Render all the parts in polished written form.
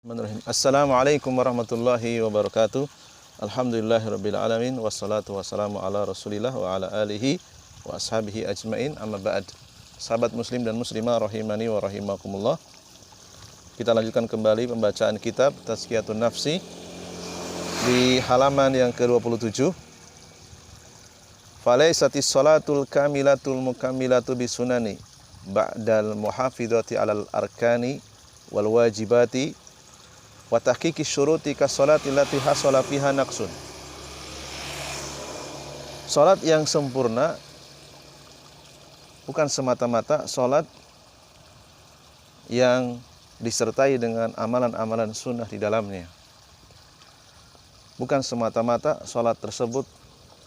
Bismillahirrahmanirrahim. Assalamualaikum warahmatullahi wabarakatuh. Alhamdulillahirabbil alamin wassalatu wassalamu ala Rasulillah wa ala alihi wa ashabihi ajmain. Amma ba'd. Sahabat muslim dan muslimah rahimani wa rahimakumullah. Kita lanjutkan kembali pembacaan kitab Tazkiyatun Nafsi di halaman yang ke-27. Falaisatis salatul kamilatul mukammilatu bisunani ba'dal muhafizati alal arkani wal wajibati wa tahqiqi syuruti ka sholati allati hasala fiha naqsun. Salat yang sempurna bukan semata-mata salat yang disertai dengan amalan-amalan sunnah di dalamnya. Bukan semata-mata salat tersebut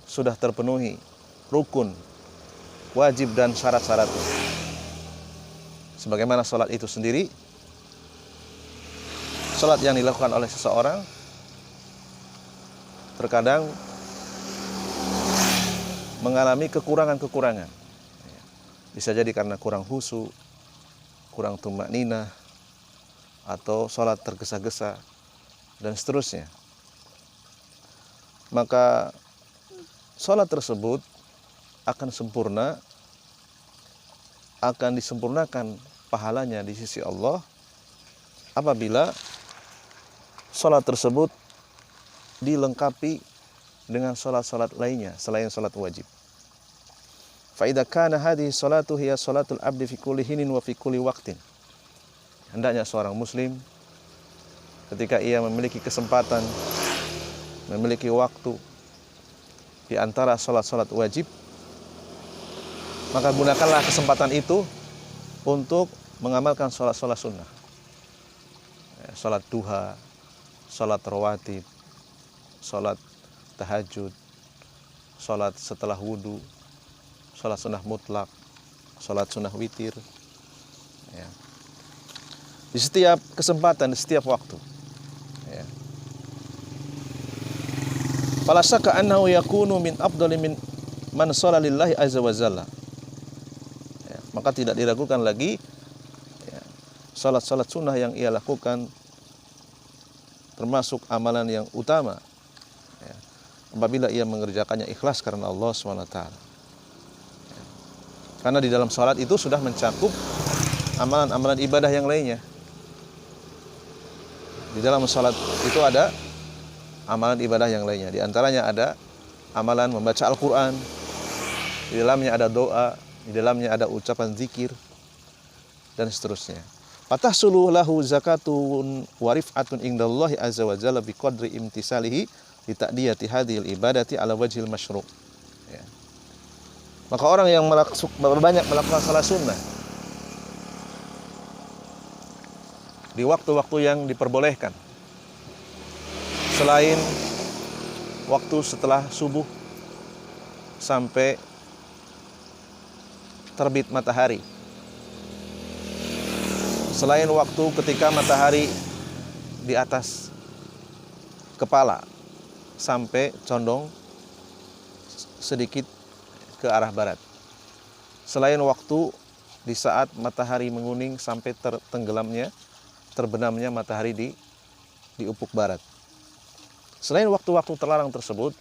sudah terpenuhi rukun, wajib dan syarat-syaratnya. Sebagaimana salat itu sendiri, salat yang dilakukan oleh seseorang terkadang mengalami kekurangan-kekurangan. Bisa jadi karena kurang khusyuk, kurang tumakninah, atau salat tergesa-gesa, dan seterusnya. Maka salat tersebut akan sempurna, akan disempurnakan pahalanya di sisi Allah apabila salat tersebut dilengkapi dengan salat-salat lainnya selain salat wajib. Fa idza kana hadhihi salatu hiya salatul abdi fi kulli hinin wa fi kulli waqtin. Hendaknya seorang muslim ketika ia memiliki kesempatan, memiliki waktu di antara salat-salat wajib, maka gunakanlah kesempatan itu untuk mengamalkan salat-salat sunnah. Salat duha, salat rawatib, salat tahajud, salat setelah wudu, salat sunnah mutlak, salat sunnah witir, ya. Di setiap kesempatan, di setiap waktu, ya. Fala syakka annahu yakunu min afdali min man shalla lillahi azza wa jalla. Ya, maka tidak diragukan lagi, ya, salat-salat sunnah yang ia lakukan termasuk amalan yang utama, ya, apabila ia mengerjakannya ikhlas karena Allah SWT. Ya. Karena di dalam salat itu sudah mencakup amalan-amalan ibadah yang lainnya. Di dalam salat itu ada amalan ibadah yang lainnya. Di antaranya ada amalan membaca Al-Quran, di dalamnya ada doa, di dalamnya ada ucapan zikir, dan seterusnya. Fatahsulu lahu zakatun wa rif'atun indallahi azza wa jalla biqadri imtisalihi li ta'diyati hadhil ibadati ala wajhil masyru'. Ya. Maka orang yang banyak melakukan salat sunnah di waktu-waktu yang diperbolehkan, selain waktu setelah subuh sampai terbit matahari, selain waktu ketika matahari di atas kepala sampai condong sedikit ke arah barat, selain waktu di saat matahari menguning sampai terbenamnya matahari di ufuk barat. Selain waktu-waktu terlarang tersebut,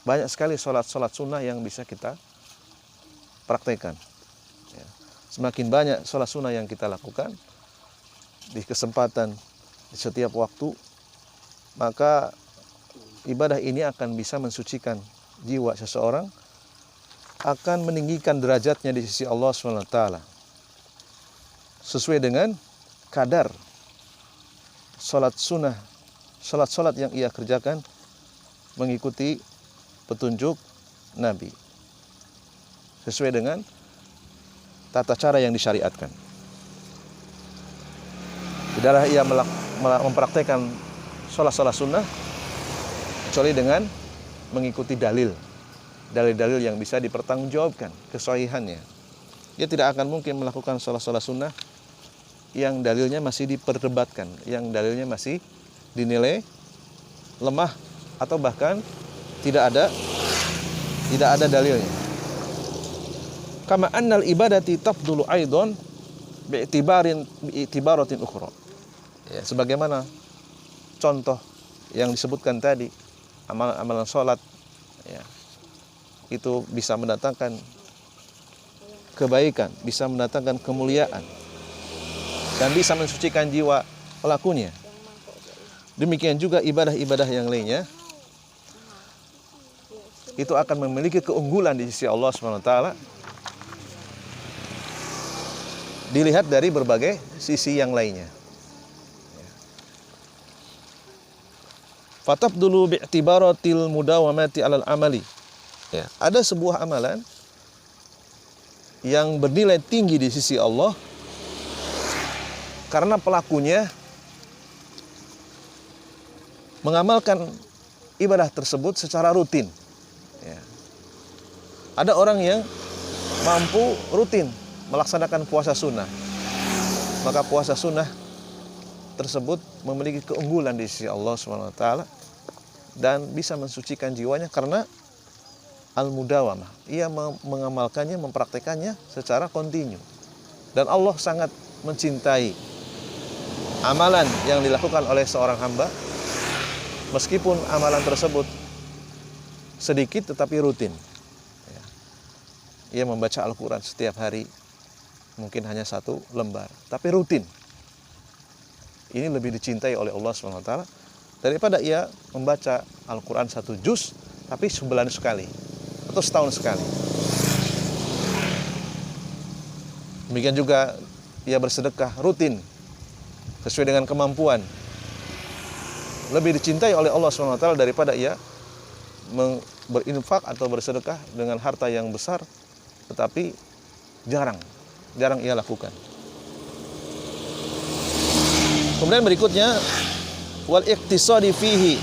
banyak sekali salat-salat sunnah yang bisa kita praktekkan. Ya. Semakin banyak salat sunnah yang kita lakukan di kesempatan di setiap waktu, maka ibadah ini akan bisa mensucikan jiwa seseorang, akan meninggikan derajatnya di sisi Allah SWT sesuai dengan kadar salat sunnah, salat-salat yang ia kerjakan mengikuti petunjuk Nabi, sesuai dengan tata cara yang disyariatkan. Tidaklah ia mempraktekkan salat-salat sunnah kecuali dengan mengikuti dalil-dalil yang bisa dipertanggungjawabkan kesahihannya. Dia tidak akan mungkin melakukan salat-salat sunnah yang dalilnya masih diperdebatkan, yang dalilnya masih dinilai lemah atau bahkan tidak ada dalilnya. Kama annal ibadati tafdulu aidan bi'tibaratin ukhra. Ya, sebagaimana contoh yang disebutkan tadi, amalan-amalan sholat, ya, itu bisa mendatangkan kebaikan, bisa mendatangkan kemuliaan, dan bisa mensucikan jiwa pelakunya. Demikian juga ibadah-ibadah yang lainnya, itu akan memiliki keunggulan di sisi Allah SWT, dilihat dari berbagai sisi yang lainnya. Fatabdulu bi'tibaratil mudawamati alal amali. Ya, ada sebuah amalan yang bernilai tinggi di sisi Allah karena pelakunya mengamalkan ibadah tersebut secara rutin. Ya. Ada orang yang mampu rutin melaksanakan puasa sunnah, maka puasa sunnah tersebut memiliki keunggulan di sisi Allah SWT dan bisa mensucikan jiwanya karena al-mudawamah. Ia mengamalkannya, mempraktekannya secara kontinu. Dan Allah sangat mencintai amalan yang dilakukan oleh seorang hamba, meskipun amalan tersebut sedikit tetapi rutin. Ia membaca Al-Quran setiap hari, mungkin hanya 1 lembar, tapi rutin. Ini lebih dicintai oleh Allah SWT daripada ia membaca Al-Quran 1 juz tapi sebulan sekali atau setahun sekali. Demikian juga ia bersedekah rutin sesuai dengan kemampuan, lebih dicintai oleh Allah SWT daripada ia berinfak atau bersedekah dengan harta yang besar tetapi jarang ia lakukan. Kemudian berikutnya wal iqtisadi fihi.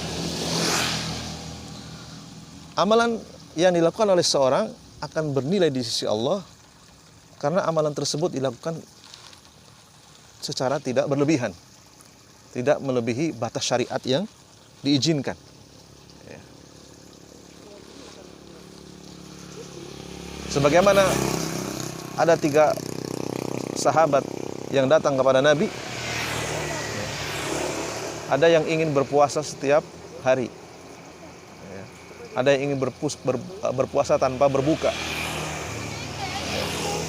Amalan yang dilakukan oleh seorang akan bernilai di sisi Allah karena amalan tersebut dilakukan secara tidak berlebihan, tidak melebihi batas syariat yang diizinkan. Sebagaimana ada 3 sahabat yang datang kepada Nabi. Ada yang ingin berpuasa setiap hari, ada yang ingin berpuasa tanpa berbuka.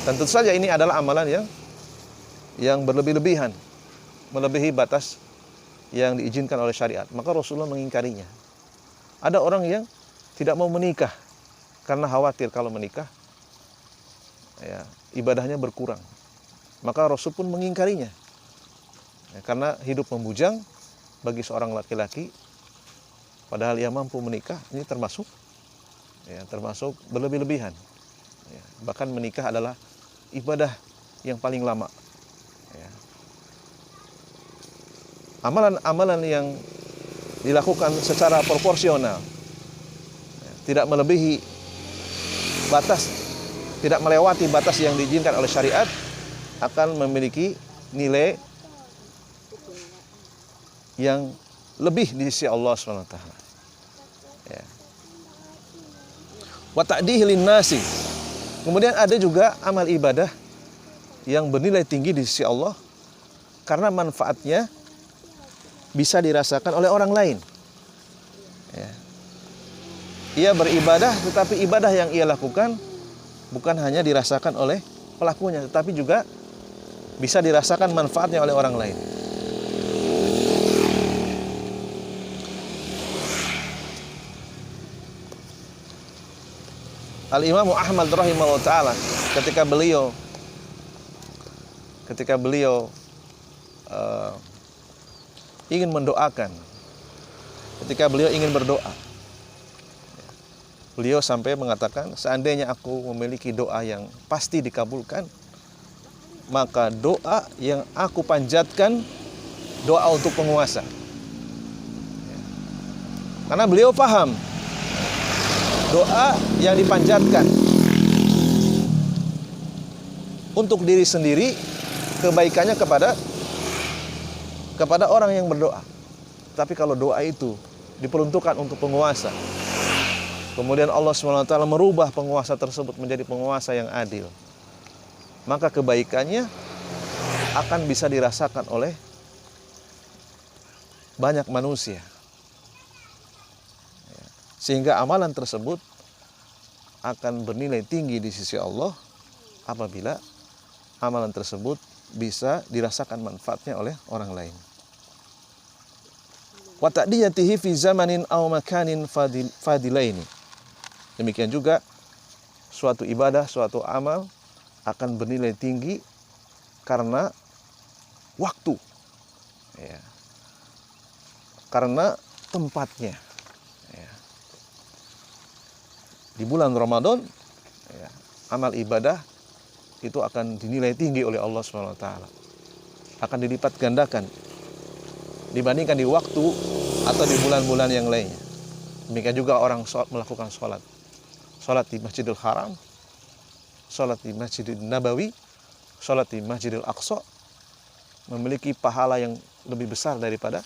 Tentu saja ini adalah amalan yang berlebih-lebihan, melebihi batas yang diizinkan oleh syariat. Maka Rasulullah mengingkarinya. Ada orang yang tidak mau menikah karena khawatir kalau menikah, ya, ibadahnya berkurang. Maka Rasul pun mengingkarinya, ya, karena hidup membujang bagi seorang laki-laki, padahal ia mampu menikah, ini termasuk berlebih-lebihan. Ya, bahkan menikah adalah ibadah yang paling lama. Ya. Amalan-amalan yang dilakukan secara proporsional, ya, tidak melebihi batas, tidak melewati batas yang diizinkan oleh syariat, akan memiliki nilai yang lebih di sisi Allah SWT. Ya. Wa ta'dihi linnasi. Kemudian ada juga amal ibadah yang bernilai tinggi di sisi Allah karena manfaatnya bisa dirasakan oleh orang lain. Ya. Ia beribadah, tetapi ibadah yang ia lakukan bukan hanya dirasakan oleh pelakunya, tetapi juga bisa dirasakan manfaatnya oleh orang lain. Al-Imam Ahmad rahimahullah ta'ala ketika beliau ingin mendoakan, ketika beliau ingin berdoa, beliau sampai mengatakan, seandainya aku memiliki doa yang pasti dikabulkan, maka doa yang aku panjatkan doa untuk penguasa. Karena beliau paham doa yang dipanjatkan untuk diri sendiri kebaikannya kepada orang yang berdoa. Tapi kalau doa itu diperuntukkan untuk penguasa, kemudian Allah SWT merubah penguasa tersebut menjadi penguasa yang adil, maka kebaikannya akan bisa dirasakan oleh banyak manusia. Sehingga amalan tersebut akan bernilai tinggi di sisi Allah apabila amalan tersebut bisa dirasakan manfaatnya oleh orang lain. Wa ta'diyatihi fi zamanin aw makanin fadilaini. Demikian juga suatu ibadah, suatu amal akan bernilai tinggi karena waktu, ya, karena tempatnya. Ya. Di bulan Ramadan, ya, amal ibadah itu akan dinilai tinggi oleh Allah SWT, akan dilipat gandakan dibandingkan di waktu atau di bulan-bulan yang lainnya. Demikian juga orang melakukan sholat di Masjidil Haram, sholat di Masjidil Nabawi, sholat di Masjidil Aqsa, memiliki pahala yang lebih besar daripada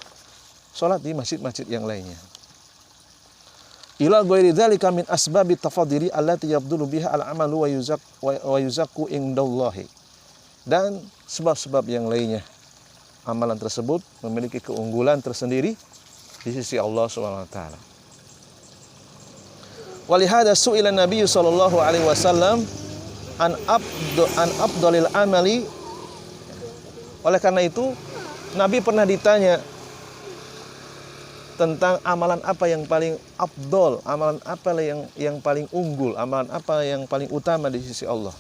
sholat di masjid-masjid yang lainnya. Ila ghairi dzalika min asbabi tafadhili allati yabdulu biha al-amalu wa yuzakku indallahi. Dan sebab-sebab yang lainnya, amalan tersebut memiliki keunggulan tersendiri di sisi Allah Subhanahu wa taala. Walihada su'ila Nabi sallallahu alaihi wasallam an afdalil amali. Oleh karena itu Nabi pernah ditanya tentang amalan apa yang paling afdol, amalan apa yang paling unggul, amalan apa yang paling utama di sisi Allah.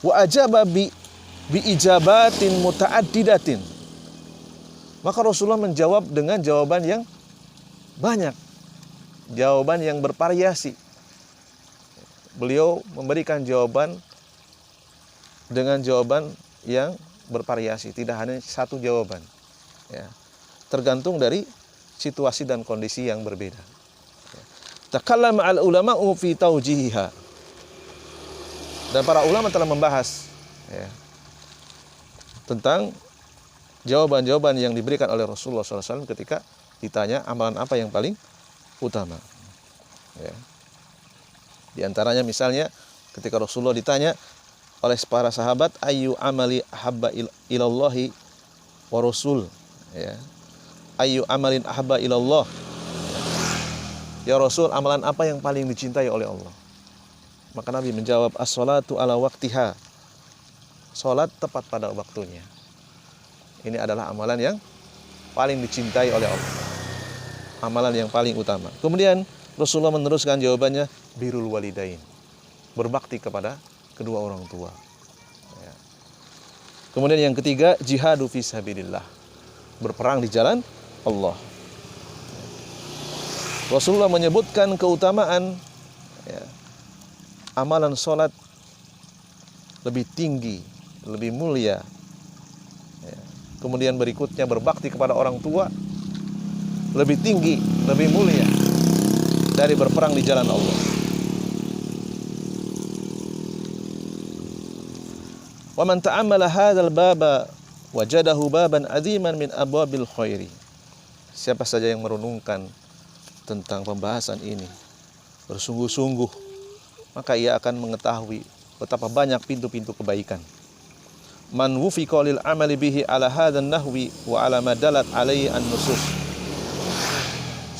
Wa ajaba bi ijabatin mutaaddidatin. Maka Rasulullah menjawab dengan jawaban yang banyak, jawaban yang bervariasi. Beliau memberikan jawaban dengan jawaban yang bervariasi, tidak hanya satu jawaban. Ya. Tergantung dari situasi dan kondisi yang berbeda. Takallama al-ulama'u fi taujihiha. Dan para ulama telah membahas, ya, tentang jawaban-jawaban yang diberikan oleh Rasulullah SAW ketika ditanya amalan apa yang paling utama. Ya. Di antaranya misalnya ketika Rasulullah ditanya oleh para sahabat, ayu amali habba ilallahi wa rasul. Ya. Ayu amalin ahabba ilallah. Ya Rasul, amalan apa yang paling dicintai oleh Allah? Maka Nabi menjawab, as-salatu ala waktiha. Salat tepat pada waktunya. Ini adalah amalan yang paling dicintai oleh Allah. Amalan yang paling utama. Kemudian Rasulullah meneruskan jawabannya, birrul walidain. Berbakti kepada kedua orang tua. Ya. Kemudian yang ketiga, jihadu fi sabilillah. Berperang di jalan Allah. Rasulullah menyebutkan keutamaan, ya, amalan sholat lebih tinggi, lebih mulia. Ya. Kemudian berikutnya berbakti kepada orang tua lebih tinggi, lebih mulia dari berperang di jalan Allah. Wa man ta'ammala hadzal baba wajadahu baban aziman min abwabil khairi. Siapa saja yang merenungkan tentang pembahasan ini bersungguh-sungguh, maka ia akan mengetahui betapa banyak pintu-pintu kebaikan. Man wufiqa lil amali bihi ala hadzal nahwi wa ala ma dalat alaihi an-nusus.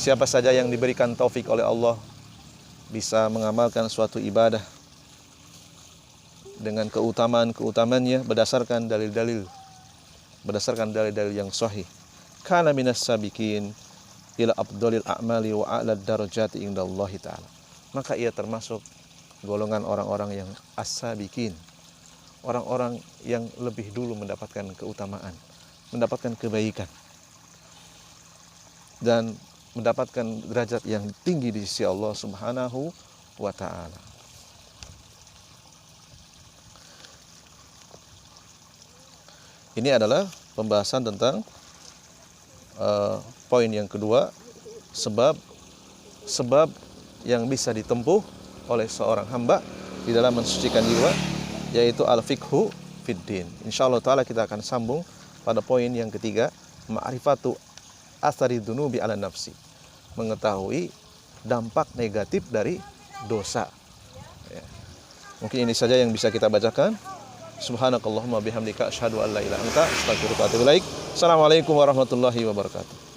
Siapa saja yang diberikan taufik oleh Allah bisa mengamalkan suatu ibadah dengan keutamaan-keutamaannya berdasarkan dalil-dalil yang sahih. Kana minas sabiqin ila afdalil a'mali wa a'la darajati indallahi ta'ala. Maka ia termasuk golongan orang-orang yang as-sabiqin, orang-orang yang lebih dulu mendapatkan keutamaan, mendapatkan kebaikan dan mendapatkan derajat yang tinggi di sisi Allah Subhanahu wa ta'ala. Ini adalah pembahasan tentang poin yang kedua, sebab yang bisa ditempuh oleh seorang hamba di dalam mensucikan jiwa, yaitu al-fiqhu fiddin. Insyaallah ta'ala kita akan sambung pada poin yang ketiga, ma'rifatu athari dunubi ala nafsi, mengetahui dampak negatif dari dosa. Ya. Mungkin ini saja yang bisa kita bacakan. Subhanakallahumma bihamdika asyhadu an la ilaha illa anta astaghfiruka wa atubu ilaik. Assalamualaikum warahmatullahi wabarakatuh.